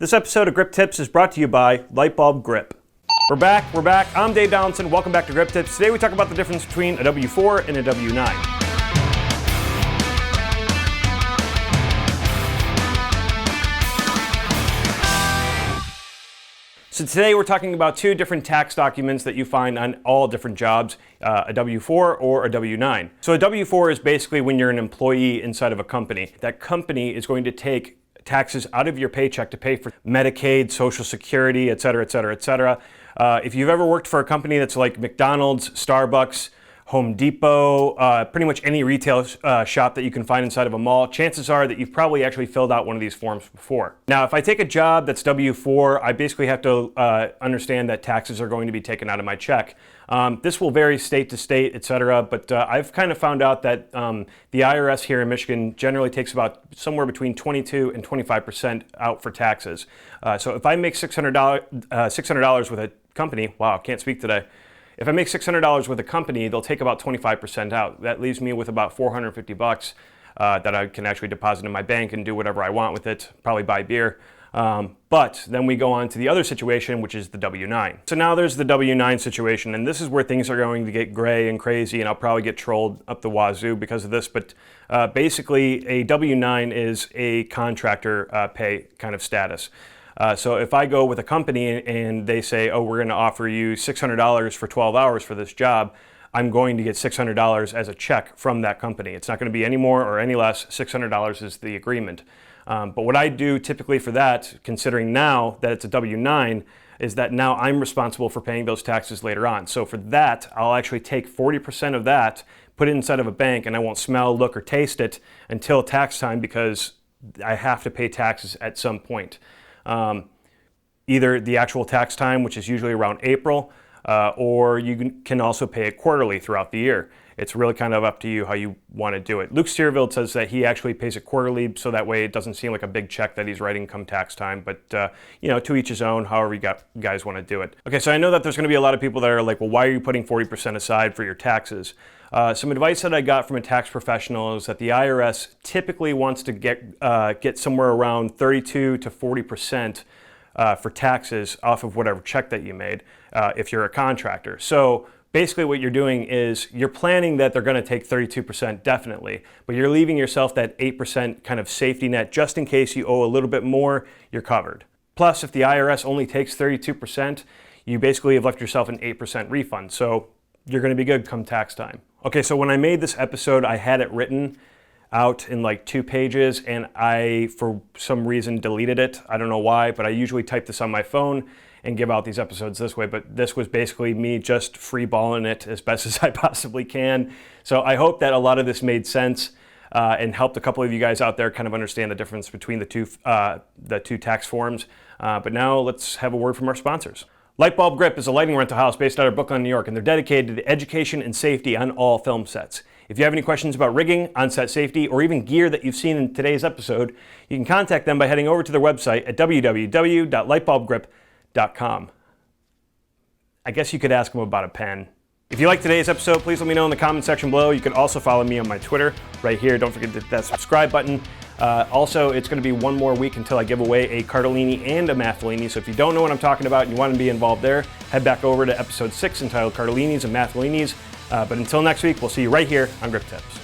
This episode of Grip Tips is brought to you by Lightbulb Grip. We're back. I'm Dave Donaldson. Welcome back to Grip Tips. Today we talk about the difference between a W-4 and a W-9. So today we're talking about two different tax documents that you find on all different jobs, a W-4 or a W-9. So a W-4 is basically when you're an employee inside of a company. That company is going to take taxes out of your paycheck to pay for Medicaid, Social Security, et cetera, et cetera, et cetera. If you've ever worked for a company that's like McDonald's, Starbucks, Home Depot, pretty much any retail shop that you can find inside of a mall, chances are that you've probably actually filled out one of these forms before. Now, if I take a job that's W-4, I basically have to understand that taxes are going to be taken out of my check. This will vary state to state, et cetera, but I've kind of found out that the IRS here in Michigan generally takes about somewhere between 22 and 25% out for taxes. So if I make $600 with a company, wow, can't speak today. If I make $600 with a company, they'll take about 25% out. That leaves me with about $450 that I can actually deposit in my bank and do whatever I want with it, probably buy beer. But then we go on to the other situation, which is the W-9. So now there's the W-9 situation, and this is where things are going to get gray and crazy, and I'll probably get trolled up the wazoo because of this, but basically a W-9 is a contractor pay kind of status. So if I go with a company and they say, oh, we're going to offer you $600 for 12 hours for this job, I'm going to get $600 as a check from that company. It's not going to be any more or any less. $600 is the agreement. But what I do typically for that, considering now that it's a W-9, is that now I'm responsible for paying those taxes later on. So for that, I'll actually take 40% of that, put it inside of a bank, and I won't smell, look, or taste it until tax time because I have to pay taxes at some point. Either the actual tax time, which is usually around April, or you can also pay it quarterly throughout the year. It's really kind of up to you how you want to do it. Luke Steerville says that he actually pays it quarterly, so that way it doesn't seem like a big check that he's writing come tax time. But to each his own, however you guys want to do it. Okay, so I know that there's going to be a lot of people that are like, well, why are you putting 40% aside for your taxes? Some advice that I got from a tax professional is that the IRS typically wants to get somewhere around 32 to 40% for taxes off of whatever check that you made if you're a contractor. So basically what you're doing is you're planning that they're going to take 32% definitely, but you're leaving yourself that 8% kind of safety net just in case you owe a little bit more, you're covered. Plus, if the IRS only takes 32%, you basically have left yourself an 8% refund. So you're going to be good come tax time. Okay, so when I made this episode, I had it written out in like 2 pages, and I, for some reason, deleted it. I don't know why, but I usually type this on my phone and give out these episodes this way, but this was basically me just freeballing it as best as I possibly can. So I hope that a lot of this made sense and helped a couple of you guys out there kind of understand the difference between the two tax forms. But now let's have a word from our sponsors. Lightbulb Grip is a lighting rental house based out of Brooklyn, New York, and they're dedicated to education and safety on all film sets. If you have any questions about rigging, on-set safety, or even gear that you've seen in today's episode, you can contact them by heading over to their website at www.lightbulbgrip.com. I guess you could ask them about a pen. If you like today's episode, please let me know in the comment section below. You can also follow me on my Twitter right here. Don't forget to hit that subscribe button. Also, it's going to be one more week until I give away a Cardellini and a Maffellini. So if you don't know what I'm talking about and you want to be involved there, head back over to episode 6 entitled Cardellinis and Maffellinis. But until next week, we'll see you right here on Grip Tips.